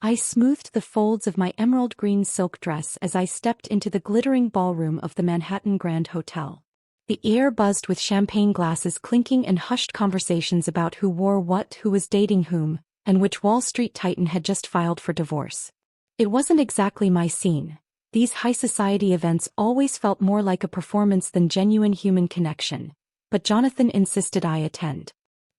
I smoothed the folds of my emerald green silk dress as I stepped into the glittering ballroom of the Manhattan Grand Hotel. The air buzzed with champagne glasses clinking and hushed conversations about who wore what, who was dating whom, and which Wall Street titan had just filed for divorce. It wasn't exactly my scene. These high society events always felt more like a performance than genuine human connection, but Jonathan insisted I attend.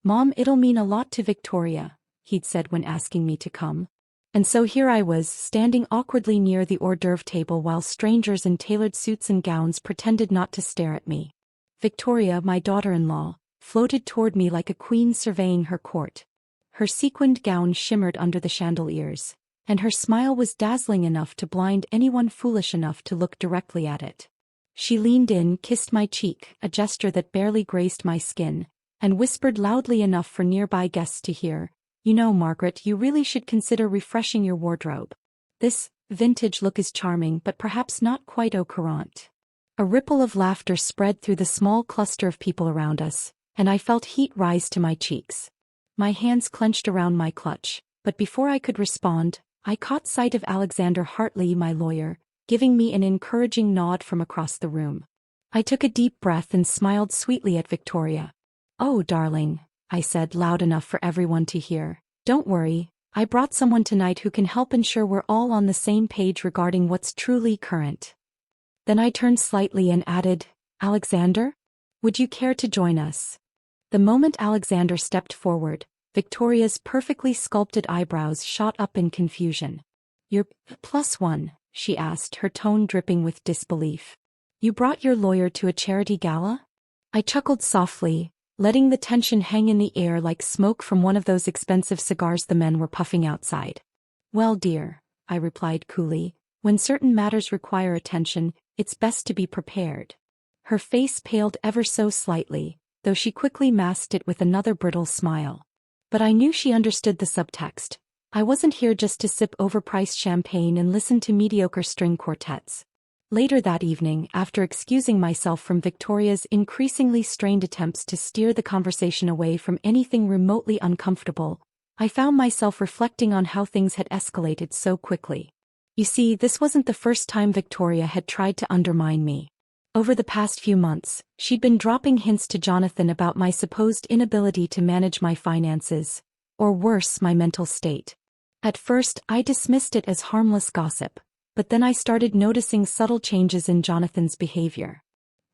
"Mom, it'll mean a lot to Victoria," he'd said when asking me to come. And so here I was, standing awkwardly near the hors d'oeuvre table while strangers in tailored suits and gowns pretended not to stare at me. Victoria, my daughter-in-law, floated toward me like a queen surveying her court. Her sequined gown shimmered under the chandeliers, and her smile was dazzling enough to blind anyone foolish enough to look directly at it. She leaned in, kissed my cheek, a gesture that barely grazed my skin, and whispered loudly enough for nearby guests to hear, "You know, Margaret, you really should consider refreshing your wardrobe. This vintage look is charming but perhaps not quite au courant." A ripple of laughter spread through the small cluster of people around us, and I felt heat rise to my cheeks. My hands clenched around my clutch, but before I could respond, I caught sight of Alexander Hartley, my lawyer, giving me an encouraging nod from across the room. I took a deep breath and smiled sweetly at Victoria. "Oh, darling," I said loud enough for everyone to hear, "don't worry, I brought someone tonight who can help ensure we're all on the same page regarding what's truly current." Then I turned slightly and added, "Alexander? Would you care to join us?" The moment Alexander stepped forward, Victoria's perfectly sculpted eyebrows shot up in confusion. "You're +1, she asked, her tone dripping with disbelief. "You brought your lawyer to a charity gala?" I chuckled softly, letting the tension hang in the air like smoke from one of those expensive cigars the men were puffing outside. "Well, dear," I replied coolly, "when certain matters require attention, it's best to be prepared." Her face paled ever so slightly, though she quickly masked it with another brittle smile. But I knew she understood the subtext. I wasn't here just to sip overpriced champagne and listen to mediocre string quartets. Later that evening, after excusing myself from Victoria's increasingly strained attempts to steer the conversation away from anything remotely uncomfortable, I found myself reflecting on how things had escalated so quickly. You see, this wasn't the first time Victoria had tried to undermine me. Over the past few months, she'd been dropping hints to Jonathan about my supposed inability to manage my finances, or worse, my mental state. At first, I dismissed it as harmless gossip, but then I started noticing subtle changes in Jonathan's behavior.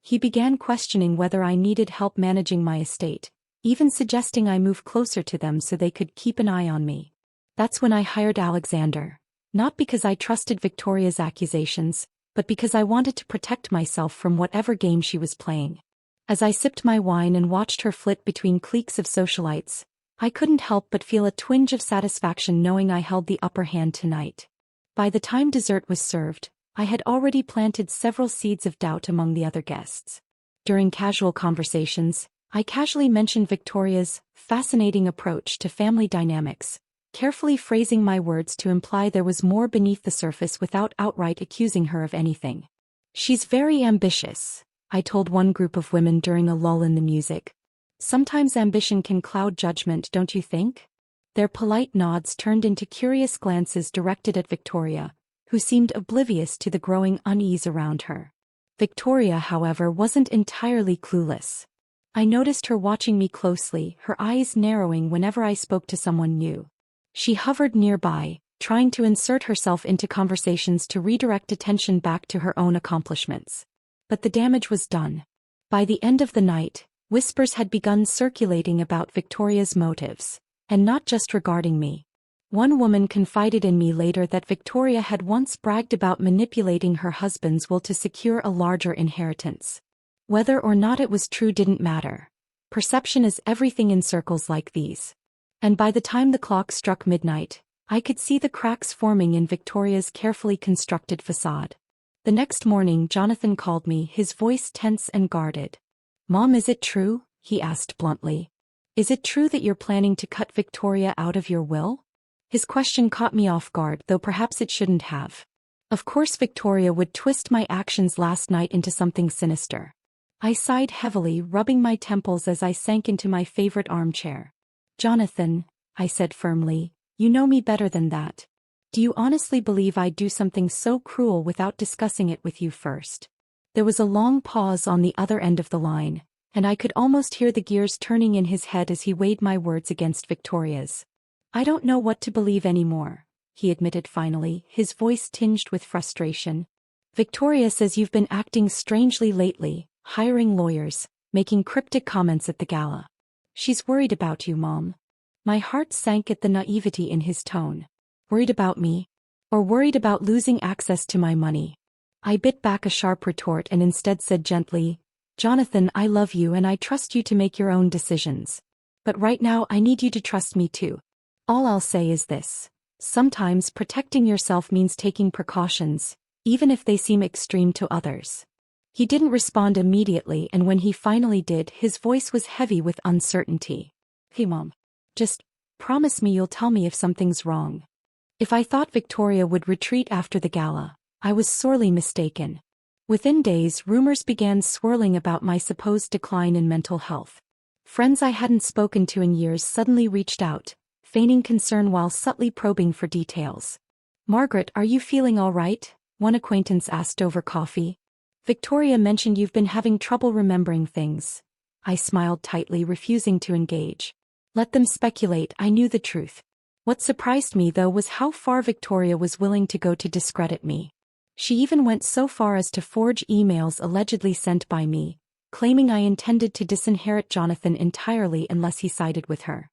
He began questioning whether I needed help managing my estate, even suggesting I move closer to them so they could keep an eye on me. That's when I hired Alexander. Not because I trusted Victoria's accusations, but because I wanted to protect myself from whatever game she was playing. As I sipped my wine and watched her flit between cliques of socialites, I couldn't help but feel a twinge of satisfaction knowing I held the upper hand tonight. By the time dessert was served, I had already planted several seeds of doubt among the other guests. During casual conversations, I casually mentioned Victoria's fascinating approach to family dynamics, carefully phrasing my words to imply there was more beneath the surface without outright accusing her of anything. "She's very ambitious," I told one group of women during a lull in the music. "Sometimes ambition can cloud judgment, don't you think?" Their polite nods turned into curious glances directed at Victoria, who seemed oblivious to the growing unease around her. Victoria, however, wasn't entirely clueless. I noticed her watching me closely, her eyes narrowing whenever I spoke to someone new. She hovered nearby, trying to insert herself into conversations to redirect attention back to her own accomplishments. But the damage was done. By the end of the night, whispers had begun circulating about Victoria's motives, and not just regarding me. One woman confided in me later that Victoria had once bragged about manipulating her husband's will to secure a larger inheritance. Whether or not it was true didn't matter. Perception is everything in circles like these. And by the time the clock struck midnight, I could see the cracks forming in Victoria's carefully constructed facade. The next morning, Jonathan called me, his voice tense and guarded. "Mom, is it true?" he asked bluntly. "Is it true that you're planning to cut Victoria out of your will?" His question caught me off guard, though perhaps it shouldn't have. Of course Victoria would twist my actions last night into something sinister. I sighed heavily, rubbing my temples as I sank into my favorite armchair. "Jonathan," I said firmly, "you know me better than that. Do you honestly believe I'd do something so cruel without discussing it with you first? There was a long pause on the other end of the line, and I could almost hear the gears turning in his head as he weighed my words against Victoria's. I don't know what to believe anymore, he admitted finally, his voice tinged with frustration. Victoria says you've been acting strangely lately, hiring lawyers, making cryptic comments at the gala. She's worried about you, Mom. My heart sank at the naivety in his tone. Worried about me? Or worried about losing access to my money? I bit back a sharp retort and instead said gently, Jonathan, I love you and I trust you to make your own decisions. But right now I need you to trust me too. All I'll say is this. Sometimes protecting yourself means taking precautions, even if they seem extreme to others. He didn't respond immediately, and when he finally did, his voice was heavy with uncertainty. Hey Mom. Just promise me you'll tell me if something's wrong. If I thought Victoria would retreat after the gala, I was sorely mistaken. Within days, rumors began swirling about my supposed decline in mental health. Friends I hadn't spoken to in years suddenly reached out, feigning concern while subtly probing for details. Margaret, are you feeling all right? One acquaintance asked over coffee. Victoria mentioned you've been having trouble remembering things. I smiled tightly, refusing to engage. Let them speculate, I knew the truth. What surprised me though was how far Victoria was willing to go to discredit me. She even went so far as to forge emails allegedly sent by me, claiming I intended to disinherit Jonathan entirely unless he sided with her.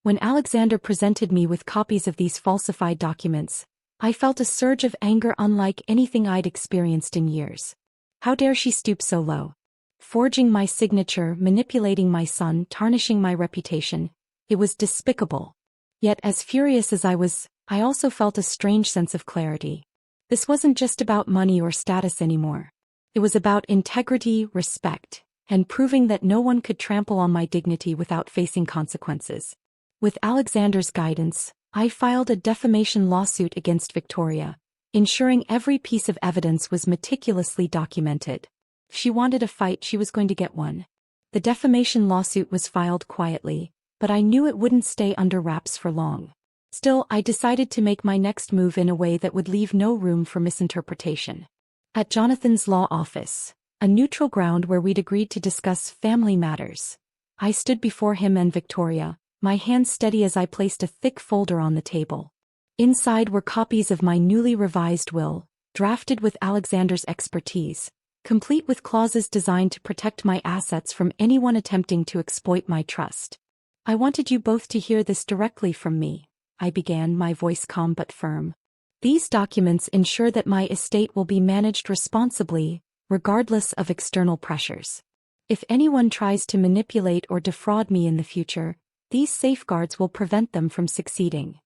When Alexander presented me with copies of these falsified documents, I felt a surge of anger unlike anything I'd experienced in years. How dare she stoop so low? Forging my signature, manipulating my son, tarnishing my reputation. It was despicable. Yet as furious as I was, I also felt a strange sense of clarity. This wasn't just about money or status anymore. It was about integrity, respect, and proving that no one could trample on my dignity without facing consequences. With Alexander's guidance, I filed a defamation lawsuit against Victoria, ensuring every piece of evidence was meticulously documented. If she wanted a fight, she was going to get one. The defamation lawsuit was filed quietly, but I knew it wouldn't stay under wraps for long. Still, I decided to make my next move in a way that would leave no room for misinterpretation. At Jonathan's law office, a neutral ground where we'd agreed to discuss family matters, I stood before him and Victoria, my hands steady as I placed a thick folder on the table. Inside were copies of my newly revised will, drafted with Alexander's expertise, complete with clauses designed to protect my assets from anyone attempting to exploit my trust. I wanted you both to hear this directly from me, I began, my voice calm but firm. These documents ensure that my estate will be managed responsibly, regardless of external pressures. If anyone tries to manipulate or defraud me in the future, these safeguards will prevent them from succeeding.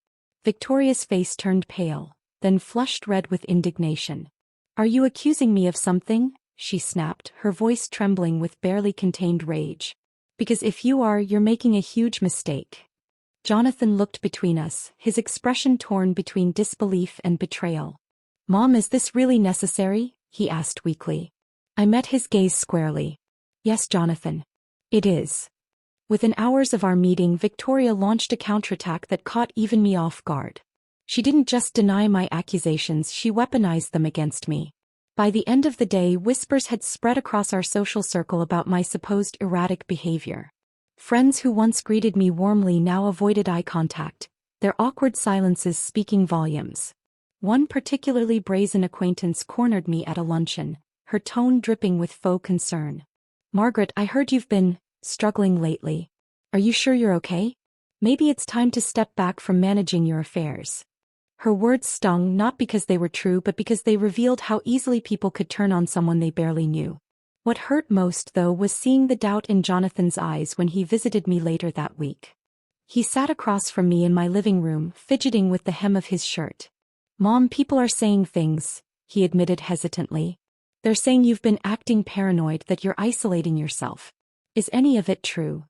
Victoria's face turned pale, then flushed red with indignation. Are you accusing me of something? She snapped, her voice trembling with barely contained rage. Because if you are, you're making a huge mistake. Jonathan looked between us, his expression torn between disbelief and betrayal. Mom, is this really necessary? He asked weakly. I met his gaze squarely. Yes, Jonathan. It is. Within hours of our meeting, Victoria launched a counterattack that caught even me off guard. She didn't just deny my accusations, she weaponized them against me. By the end of the day, whispers had spread across our social circle about my supposed erratic behavior. Friends who once greeted me warmly now avoided eye contact, their awkward silences speaking volumes. One particularly brazen acquaintance cornered me at a luncheon, her tone dripping with faux concern. Margaret, I heard you've been struggling lately. Are you sure you're okay? Maybe it's time to step back from managing your affairs. Her words stung not because they were true but because they revealed how easily people could turn on someone they barely knew. What hurt most, though, was seeing the doubt in Jonathan's eyes when he visited me later that week. He sat across from me in my living room, fidgeting with the hem of his shirt. Mom, people are saying things, he admitted hesitantly. They're saying you've been acting paranoid, that you're isolating yourself. Is any of it true?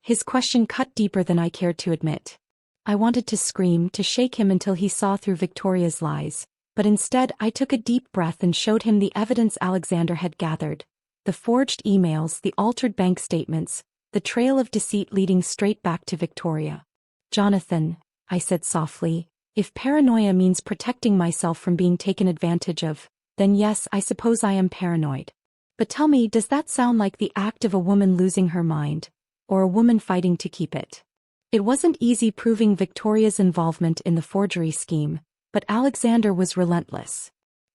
His question cut deeper than I cared to admit. I wanted to scream, to shake him until he saw through Victoria's lies, but instead I took a deep breath and showed him the evidence Alexander had gathered. The forged emails, the altered bank statements, the trail of deceit leading straight back to Victoria. Jonathan, I said softly, If paranoia means protecting myself from being taken advantage of, then yes, I suppose I am paranoid. But tell me, does that sound like the act of a woman losing her mind, or a woman fighting to keep it? It wasn't easy proving Victoria's involvement in the forgery scheme, but Alexander was relentless.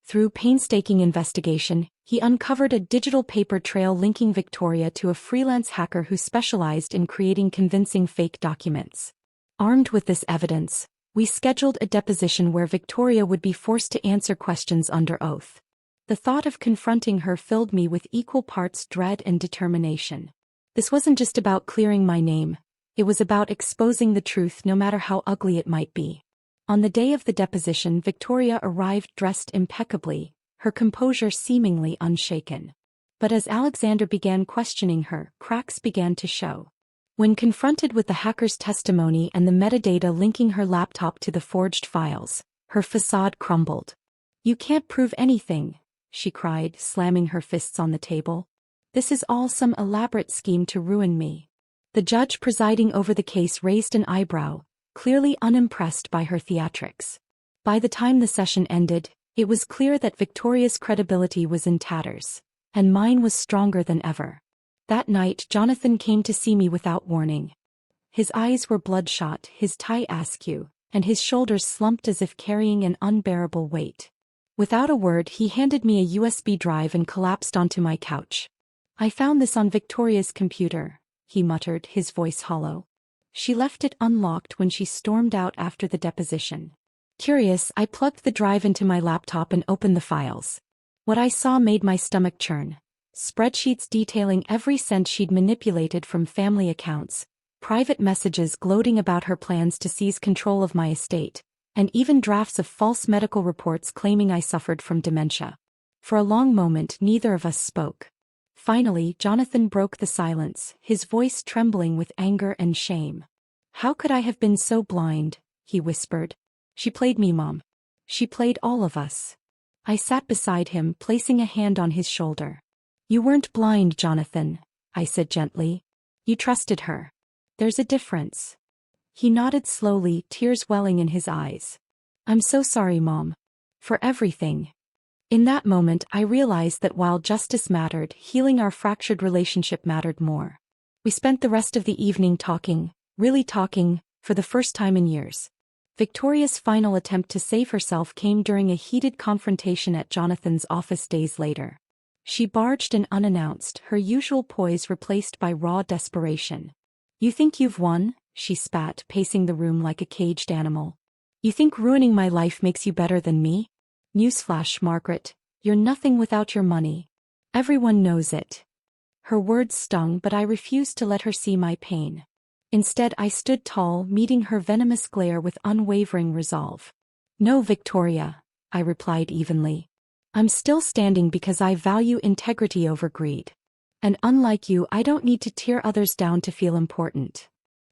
Through painstaking investigation, he uncovered a digital paper trail linking Victoria to a freelance hacker who specialized in creating convincing fake documents. Armed with this evidence, we scheduled a deposition where Victoria would be forced to answer questions under oath. The thought of confronting her filled me with equal parts dread and determination. This wasn't just about clearing my name, it was about exposing the truth no matter how ugly it might be. On the day of the deposition, Victoria arrived dressed impeccably, her composure seemingly unshaken. But as Alexander began questioning her, cracks began to show. When confronted with the hacker's testimony and the metadata linking her laptop to the forged files, her facade crumbled. "You can't prove anything," she cried, slamming her fists on the table. "This is all some elaborate scheme to ruin me." The judge presiding over the case raised an eyebrow, clearly unimpressed by her theatrics. By the time the session ended, it was clear that Victoria's credibility was in tatters, and mine was stronger than ever. That night, Jonathan came to see me without warning. His eyes were bloodshot, his tie askew, and his shoulders slumped as if carrying an unbearable weight. Without a word, he handed me a USB drive and collapsed onto my couch. "I found this on Victoria's computer," he muttered, his voice hollow. "She left it unlocked when she stormed out after the deposition." Curious, I plugged the drive into my laptop and opened the files. What I saw made my stomach churn. Spreadsheets detailing every cent she'd manipulated from family accounts, private messages gloating about her plans to seize control of my estate, and even drafts of false medical reports claiming I suffered from dementia. For a long moment, neither of us spoke. Finally, Jonathan broke the silence, his voice trembling with anger and shame. "How could I have been so blind?" he whispered. "She played me, Mom. She played all of us." I sat beside him, placing a hand on his shoulder. "You weren't blind, Jonathan," I said gently. "You trusted her. There's a difference." He nodded slowly, tears welling in his eyes. "I'm so sorry, Mom. For everything." In that moment, I realized that while justice mattered, healing our fractured relationship mattered more. We spent the rest of the evening talking, really talking, for the first time in years. Victoria's final attempt to save herself came during a heated confrontation at Jonathan's office days later. She barged in unannounced, her usual poise replaced by raw desperation. "You think you've won?" she spat, pacing the room like a caged animal. "You think ruining my life makes you better than me? Newsflash, Margaret, you're nothing without your money. Everyone knows it." Her words stung, but I refused to let her see my pain. Instead, I stood tall, meeting her venomous glare with unwavering resolve. "No, Victoria," I replied evenly. "I'm still standing because I value integrity over greed. And unlike you, I don't need to tear others down to feel important."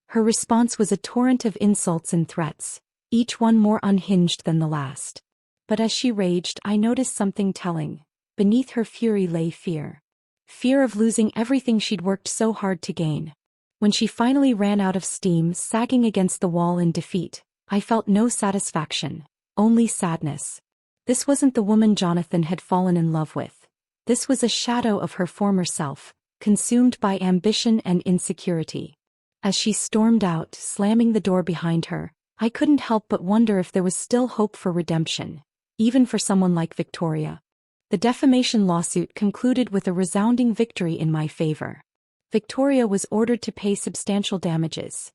Her response was a torrent of insults and threats, each one more unhinged than the last. But as she raged, I noticed something telling. Beneath her fury lay fear. Fear of losing everything she'd worked so hard to gain. When she finally ran out of steam, sagging against the wall in defeat, I felt no satisfaction, only sadness. This wasn't the woman Jonathan had fallen in love with. This was a shadow of her former self, consumed by ambition and insecurity. As she stormed out, slamming the door behind her, I couldn't help but wonder if there was still hope for redemption, even for someone like Victoria. The defamation lawsuit concluded with a resounding victory in my favor. Victoria was ordered to pay substantial damages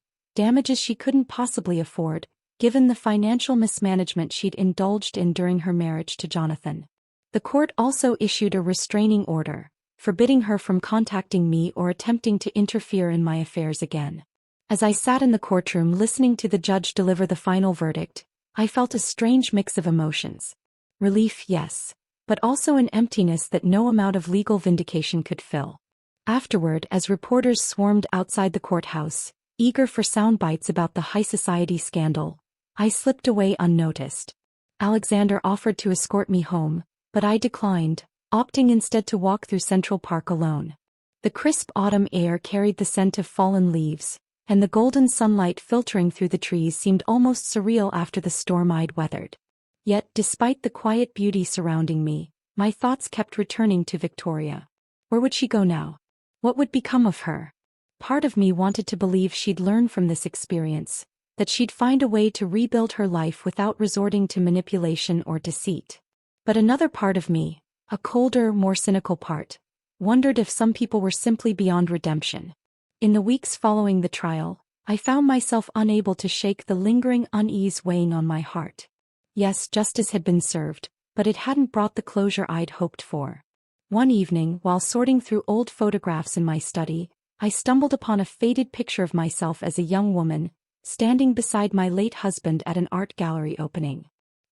she couldn't possibly afford, given the financial mismanagement she'd indulged in during her marriage to Jonathan. The court also issued a restraining order, forbidding her from contacting me or attempting to interfere in my affairs again. As I sat in the courtroom listening to the judge deliver the final verdict, I felt a strange mix of emotions. Relief, yes, but also an emptiness that no amount of legal vindication could fill. Afterward, as reporters swarmed outside the courthouse, eager for sound bites about the high society scandal, I slipped away unnoticed. Alexander offered to escort me home, but I declined, opting instead to walk through Central Park alone. The crisp autumn air carried the scent of fallen leaves, and the golden sunlight filtering through the trees seemed almost surreal after the storm I'd weathered. Yet, despite the quiet beauty surrounding me, my thoughts kept returning to Victoria. Where would she go now? What would become of her? Part of me wanted to believe she'd learn from this experience, that she'd find a way to rebuild her life without resorting to manipulation or deceit. But another part of me, a colder, more cynical part, wondered if some people were simply beyond redemption. In the weeks following the trial, I found myself unable to shake the lingering unease weighing on my heart. Yes, justice had been served, but it hadn't brought the closure I'd hoped for. One evening, while sorting through old photographs in my study, I stumbled upon a faded picture of myself as a young woman, standing beside my late husband at an art gallery opening.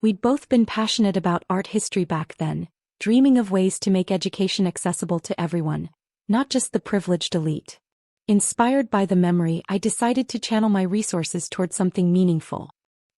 We'd both been passionate about art history back then, dreaming of ways to make education accessible to everyone, not just the privileged elite. Inspired by the memory, I decided to channel my resources toward something meaningful.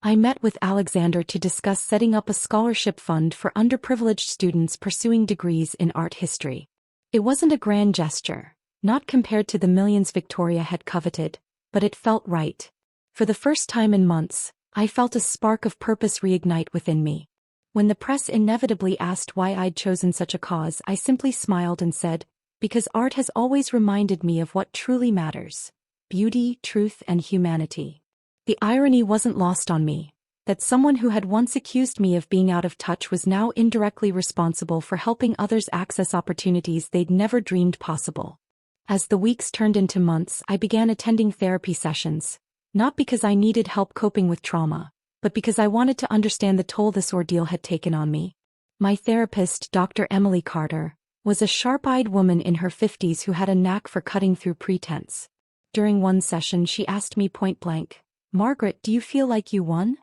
I met with Alexander to discuss setting up a scholarship fund for underprivileged students pursuing degrees in art history. It wasn't a grand gesture, not compared to the millions Victoria had coveted, but it felt right. For the first time in months, I felt a spark of purpose reignite within me. When the press inevitably asked why I'd chosen such a cause, I simply smiled and said, because art has always reminded me of what truly matters: beauty, truth, and humanity. The irony wasn't lost on me, that someone who had once accused me of being out of touch was now indirectly responsible for helping others access opportunities they'd never dreamed possible. As the weeks turned into months, I began attending therapy sessions, not because I needed help coping with trauma, but because I wanted to understand the toll this ordeal had taken on me. My therapist, Dr. Emily Carter, was a sharp-eyed woman in her 50s who had a knack for cutting through pretense. During one session, she asked me point-blank, "Margaret, do you feel like you won?"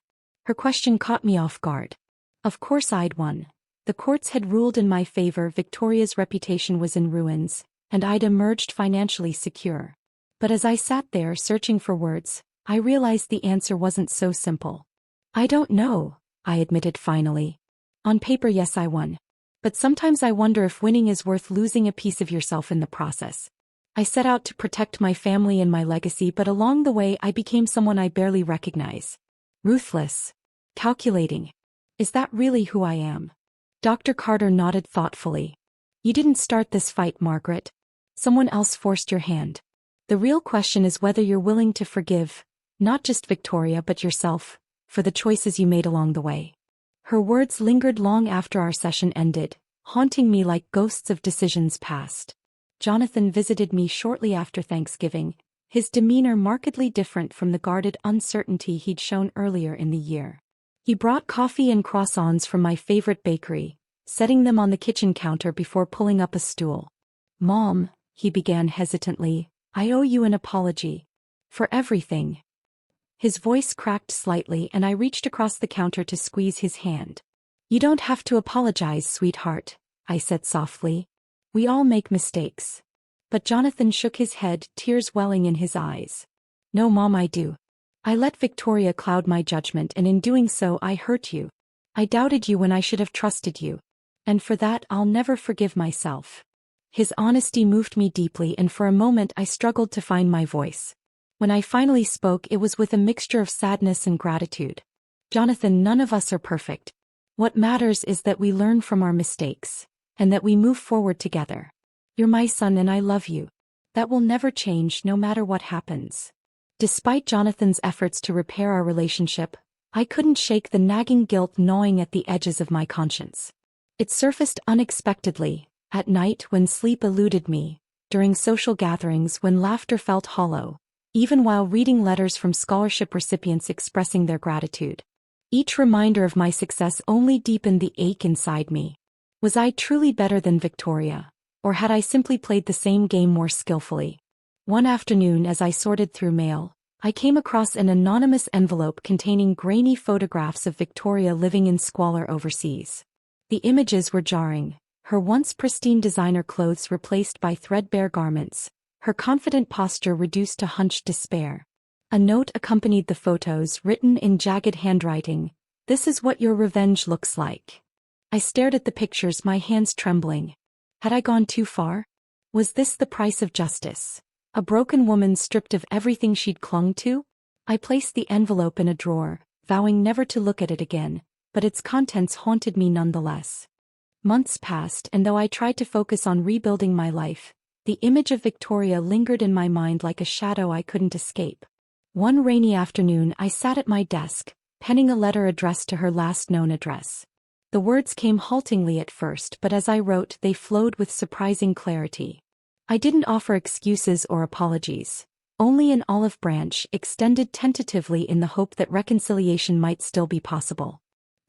Her question caught me off guard. Of course I'd won. The courts had ruled in my favor, Victoria's reputation was in ruins, and I'd emerged financially secure. But as I sat there searching for words, I realized the answer wasn't so simple. "I don't know," I admitted finally. "On paper, yes, I won. But sometimes I wonder if winning is worth losing a piece of yourself in the process." I set out to protect my family and my legacy, but along the way I became someone I barely recognize. Ruthless. Calculating. Is that really who I am? Dr. Carter nodded thoughtfully. "You didn't start this fight, Margaret. Someone else forced your hand. The real question is whether you're willing to forgive, not just Victoria but yourself, for the choices you made along the way." Her words lingered long after our session ended, haunting me like ghosts of decisions past. Jonathan visited me shortly after Thanksgiving, his demeanor markedly different from the guarded uncertainty he'd shown earlier in the year. He brought coffee and croissants from my favorite bakery, setting them on the kitchen counter before pulling up a stool. "Mom," he began hesitantly, "I owe you an apology. For everything." His voice cracked slightly and I reached across the counter to squeeze his hand. "You don't have to apologize, sweetheart," I said softly. "We all make mistakes." But Jonathan shook his head, tears welling in his eyes. "No, Mom, I do. I let Victoria cloud my judgment, and in doing so I hurt you. I doubted you when I should have trusted you. And for that I'll never forgive myself." His honesty moved me deeply, and for a moment I struggled to find my voice. When I finally spoke, it was with a mixture of sadness and gratitude. "Jonathan, none of us are perfect. What matters is that we learn from our mistakes, and that we move forward together. You're my son and I love you. That will never change no matter what happens." Despite Jonathan's efforts to repair our relationship, I couldn't shake the nagging guilt gnawing at the edges of my conscience. It surfaced unexpectedly, at night when sleep eluded me, during social gatherings when laughter felt hollow, even while reading letters from scholarship recipients expressing their gratitude. Each reminder of my success only deepened the ache inside me. Was I truly better than Victoria, or had I simply played the same game more skillfully? One afternoon, as I sorted through mail, I came across an anonymous envelope containing grainy photographs of Victoria living in squalor overseas. The images were jarring, her once pristine designer clothes replaced by threadbare garments, her confident posture reduced to hunched despair. A note accompanied the photos, written in jagged handwriting, "This is what your revenge looks like." I stared at the pictures, my hands trembling. Had I gone too far? Was this the price of justice? A broken woman stripped of everything she'd clung to? I placed the envelope in a drawer, vowing never to look at it again, but its contents haunted me nonetheless. Months passed, and though I tried to focus on rebuilding my life, the image of Victoria lingered in my mind like a shadow I couldn't escape. One rainy afternoon I sat at my desk, penning a letter addressed to her last known address. The words came haltingly at first, but as I wrote they flowed with surprising clarity. I didn't offer excuses or apologies, only an olive branch extended tentatively in the hope that reconciliation might still be possible.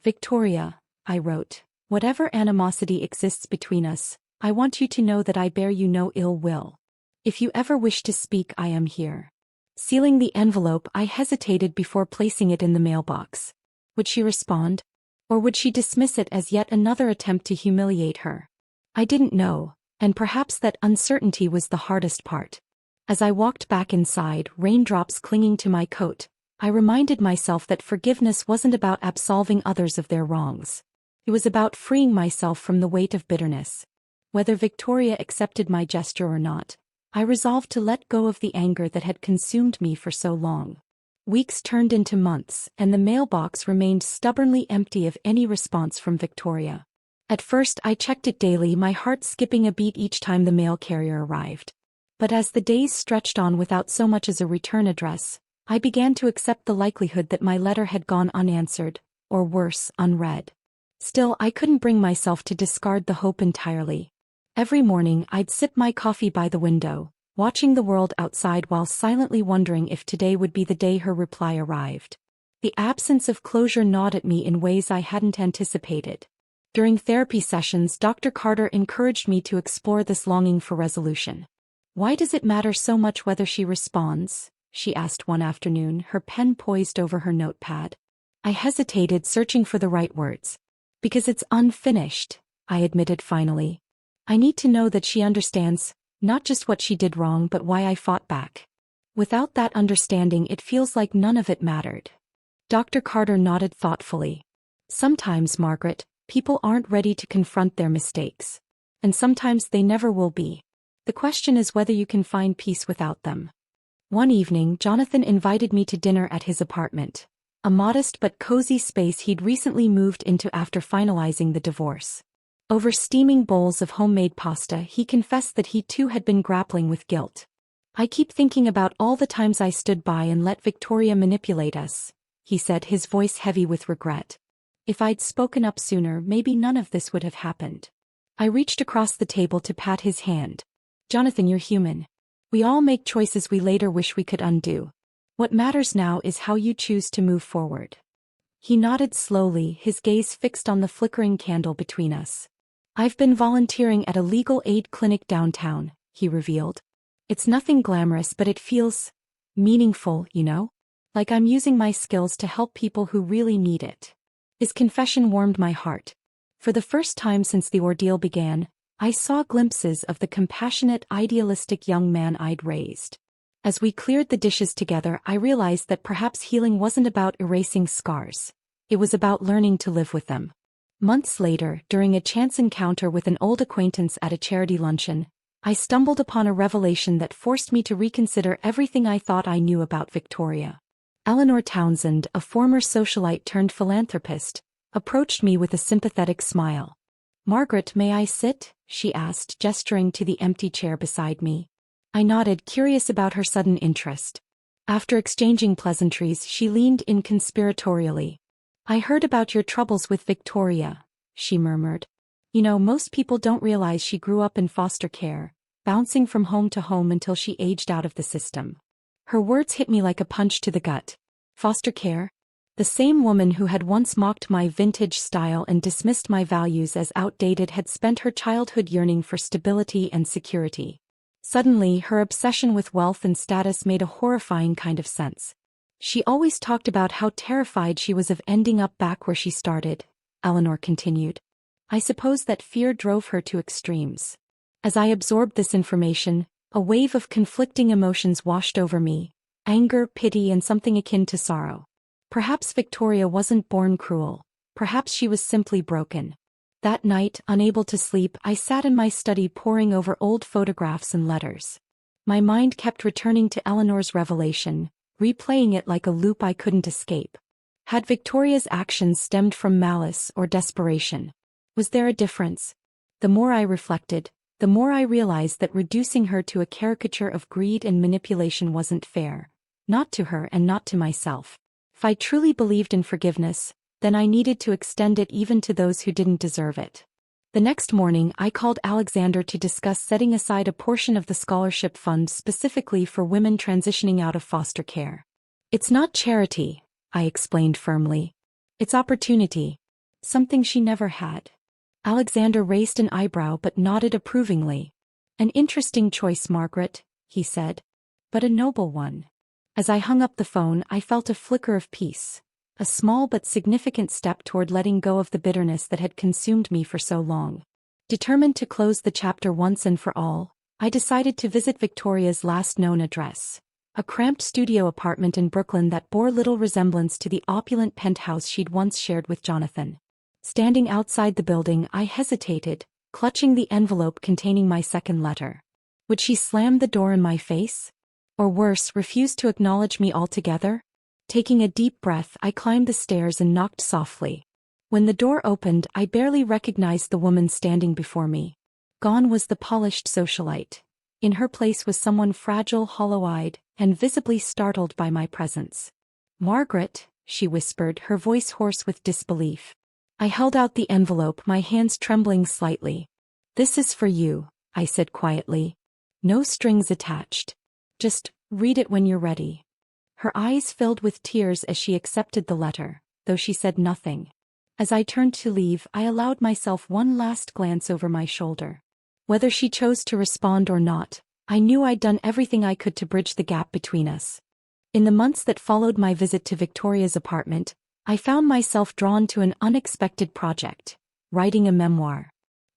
Victoria, I wrote, whatever animosity exists between us, I want you to know that I bear you no ill will. If you ever wish to speak, I am here. Sealing the envelope, I hesitated before placing it in the mailbox. Would she respond? Or would she dismiss it as yet another attempt to humiliate her? I didn't know, and perhaps that uncertainty was the hardest part. As I walked back inside, raindrops clinging to my coat, I reminded myself that forgiveness wasn't about absolving others of their wrongs. It was about freeing myself from the weight of bitterness. Whether Victoria accepted my gesture or not, I resolved to let go of the anger that had consumed me for so long. Weeks turned into months, and the mailbox remained stubbornly empty of any response from Victoria. At first I checked it daily, my heart skipping a beat each time the mail carrier arrived. But as the days stretched on without so much as a return address, I began to accept the likelihood that my letter had gone unanswered, or worse, unread. Still, I couldn't bring myself to discard the hope entirely. Every morning I'd sip my coffee by the window, watching the world outside while silently wondering if today would be the day her reply arrived. The absence of closure gnawed at me in ways I hadn't anticipated. During therapy sessions, Dr. Carter encouraged me to explore this longing for resolution. "Why does it matter so much whether she responds?" she asked one afternoon, her pen poised over her notepad. I hesitated, searching for the right words. "Because it's unfinished," I admitted finally. "I need to know that she understands, not just what she did wrong but why I fought back. Without that understanding, it feels like none of it mattered." Dr. Carter nodded thoughtfully. "Sometimes, Margaret, people aren't ready to confront their mistakes. And sometimes they never will be. The question is whether you can find peace without them." One evening, Jonathan invited me to dinner at his apartment, a modest but cozy space he'd recently moved into after finalizing the divorce. Over steaming bowls of homemade pasta, he confessed that he too had been grappling with guilt. "I keep thinking about all the times I stood by and let Victoria manipulate us," he said, his voice heavy with regret. "If I'd spoken up sooner, maybe none of this would have happened." I reached across the table to pat his hand. "Jonathan, you're human. We all make choices we later wish we could undo. What matters now is how you choose to move forward." He nodded slowly, his gaze fixed on the flickering candle between us. "I've been volunteering at a legal aid clinic downtown," he revealed. "It's nothing glamorous, but it feels meaningful, you know? Like I'm using my skills to help people who really need it." His confession warmed my heart. For the first time since the ordeal began, I saw glimpses of the compassionate, idealistic young man I'd raised. As we cleared the dishes together, I realized that perhaps healing wasn't about erasing scars. It was about learning to live with them. Months later, during a chance encounter with an old acquaintance at a charity luncheon, I stumbled upon a revelation that forced me to reconsider everything I thought I knew about Victoria. Eleanor Townsend, a former socialite turned philanthropist, approached me with a sympathetic smile. "Margaret, may I sit?" she asked, gesturing to the empty chair beside me. I nodded, curious about her sudden interest. After exchanging pleasantries, she leaned in conspiratorially. "I heard about your troubles with Victoria," she murmured. "You know, most people don't realize she grew up in foster care, bouncing from home to home until she aged out of the system." Her words hit me like a punch to the gut. Foster care? The same woman who had once mocked my vintage style and dismissed my values as outdated had spent her childhood yearning for stability and security. Suddenly, her obsession with wealth and status made a horrifying kind of sense. "She always talked about how terrified she was of ending up back where she started," Eleanor continued. "I suppose that fear drove her to extremes." As I absorbed this information, a wave of conflicting emotions washed over me: anger, pity, and something akin to sorrow. Perhaps Victoria wasn't born cruel. Perhaps she was simply broken. That night, unable to sleep, I sat in my study poring over old photographs and letters. My mind kept returning to Eleanor's revelation, replaying it like a loop I couldn't escape. Had Victoria's actions stemmed from malice or desperation? Was there a difference? The more I reflected, the more I realized that reducing her to a caricature of greed and manipulation wasn't fair. Not to her and not to myself. If I truly believed in forgiveness, then I needed to extend it even to those who didn't deserve it. The next morning I called Alexander to discuss setting aside a portion of the scholarship fund specifically for women transitioning out of foster care. It's not charity, I explained firmly. It's opportunity. Something she never had. Alexander raised an eyebrow but nodded approvingly. An interesting choice, Margaret, he said. But a noble one. As I hung up the phone, I felt a flicker of peace. A small but significant step toward letting go of the bitterness that had consumed me for so long. Determined to close the chapter once and for all, I decided to visit Victoria's last known address. A cramped studio apartment in Brooklyn that bore little resemblance to the opulent penthouse she'd once shared with Jonathan. Standing outside the building, I hesitated, clutching the envelope containing my second letter. Would she slam the door in my face? Or worse, refuse to acknowledge me altogether? Taking a deep breath, I climbed the stairs and knocked softly. When the door opened, I barely recognized the woman standing before me. Gone was the polished socialite. In her place was someone fragile, hollow-eyed, and visibly startled by my presence. "Margaret," she whispered, her voice hoarse with disbelief. I held out the envelope, my hands trembling slightly. "This is for you," I said quietly. "No strings attached. Just read it when you're ready." Her eyes filled with tears as she accepted the letter, though she said nothing. As I turned to leave, I allowed myself one last glance over my shoulder. Whether she chose to respond or not, I knew I'd done everything I could to bridge the gap between us. In the months that followed my visit to Victoria's apartment, I found myself drawn to an unexpected project: writing a memoir.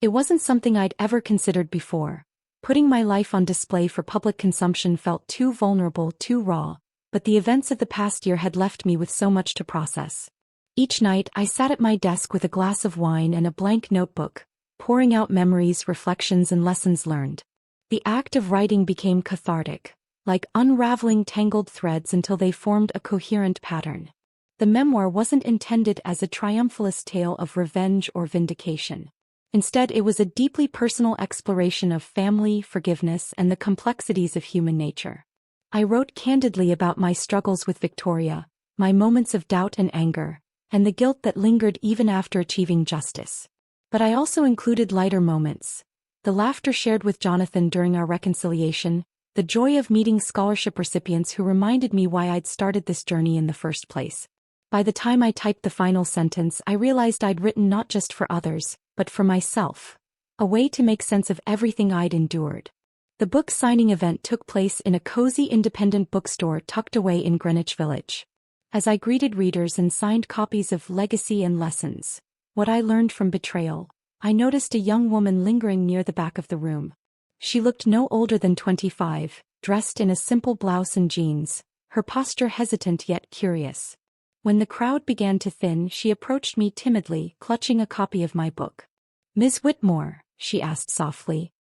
It wasn't something I'd ever considered before. Putting my life on display for public consumption felt too vulnerable, too raw. But the events of the past year had left me with so much to process. Each night I sat at my desk with a glass of wine and a blank notebook, pouring out memories, reflections, and lessons learned. The act of writing became cathartic, like unraveling tangled threads until they formed a coherent pattern. The memoir wasn't intended as a triumphalist tale of revenge or vindication. Instead, it was a deeply personal exploration of family, forgiveness, and the complexities of human nature. I wrote candidly about my struggles with Victoria, my moments of doubt and anger, and the guilt that lingered even after achieving justice. But I also included lighter moments: the laughter shared with Jonathan during our reconciliation, the joy of meeting scholarship recipients who reminded me why I'd started this journey in the first place. By the time I typed the final sentence, I realized I'd written not just for others, but for myself. A way to make sense of everything I'd endured. The book signing event took place in a cozy independent bookstore tucked away in Greenwich Village. As I greeted readers and signed copies of Legacy and Lessons, What I Learned from Betrayal, I noticed a young woman lingering near the back of the room. She looked no older than 25, dressed in a simple blouse and jeans, her posture hesitant yet curious. When the crowd began to thin, she approached me timidly, clutching a copy of my book. "Miss Whitmore," she asked softly.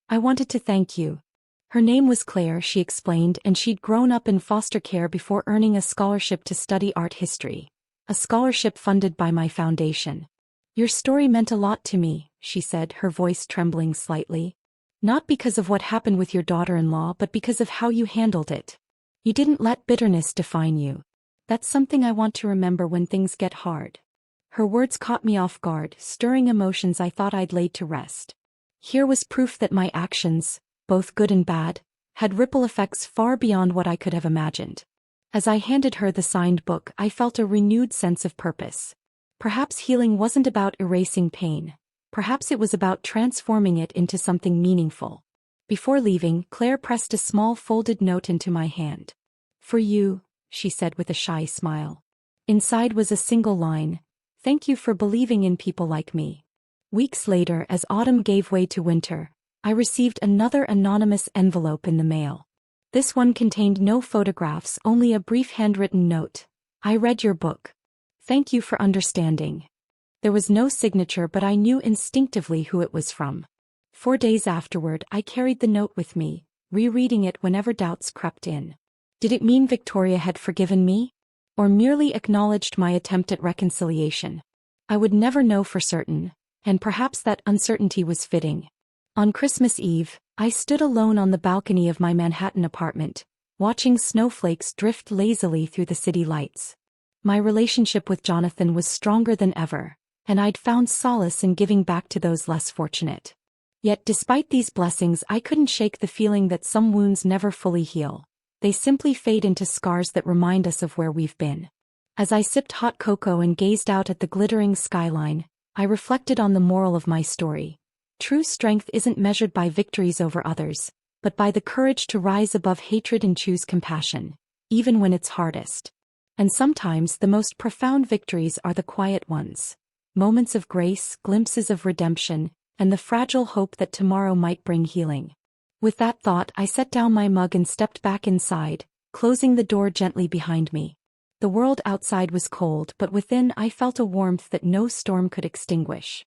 I wanted to thank you." Her name was Claire, she explained, and she'd grown up in foster care before earning a scholarship to study art history. A scholarship funded by my foundation. "Your story meant a lot to me," she said, her voice trembling slightly. "Not because of what happened with your daughter-in-law, but because of how you handled it. You didn't let bitterness define you. That's something I want to remember when things get hard." Her words caught me off guard, stirring emotions I thought I'd laid to rest. Here was proof that my actions, both good and bad, had ripple effects far beyond what I could have imagined. As I handed her the signed book, I felt a renewed sense of purpose. Perhaps healing wasn't about erasing pain. Perhaps it was about transforming it into something meaningful. Before leaving, Claire pressed a small folded note into my hand. "For you," she said with a shy smile. Inside was a single line: "Thank you for believing in people like me." Weeks later, as autumn gave way to winter, I received another anonymous envelope in the mail. This one contained no photographs, only a brief handwritten note. "I read your book. Thank you for understanding." There was no signature, but I knew instinctively who it was from. 4 days afterward, I carried the note with me, rereading it whenever doubts crept in. Did it mean Victoria had forgiven me? Or merely acknowledged my attempt at reconciliation? I would never know for certain, and perhaps that uncertainty was fitting. On Christmas Eve, I stood alone on the balcony of my Manhattan apartment, watching snowflakes drift lazily through the city lights. My relationship with Jonathan was stronger than ever, and I'd found solace in giving back to those less fortunate. Yet despite these blessings, I couldn't shake the feeling that some wounds never fully heal. They simply fade into scars that remind us of where we've been. As I sipped hot cocoa and gazed out at the glittering skyline, I reflected on the moral of my story. True strength isn't measured by victories over others, but by the courage to rise above hatred and choose compassion, even when it's hardest. And sometimes the most profound victories are the quiet ones. Moments of grace, glimpses of redemption, and the fragile hope that tomorrow might bring healing. With that thought, I set down my mug and stepped back inside, closing the door gently behind me. The world outside was cold, but within I felt a warmth that no storm could extinguish.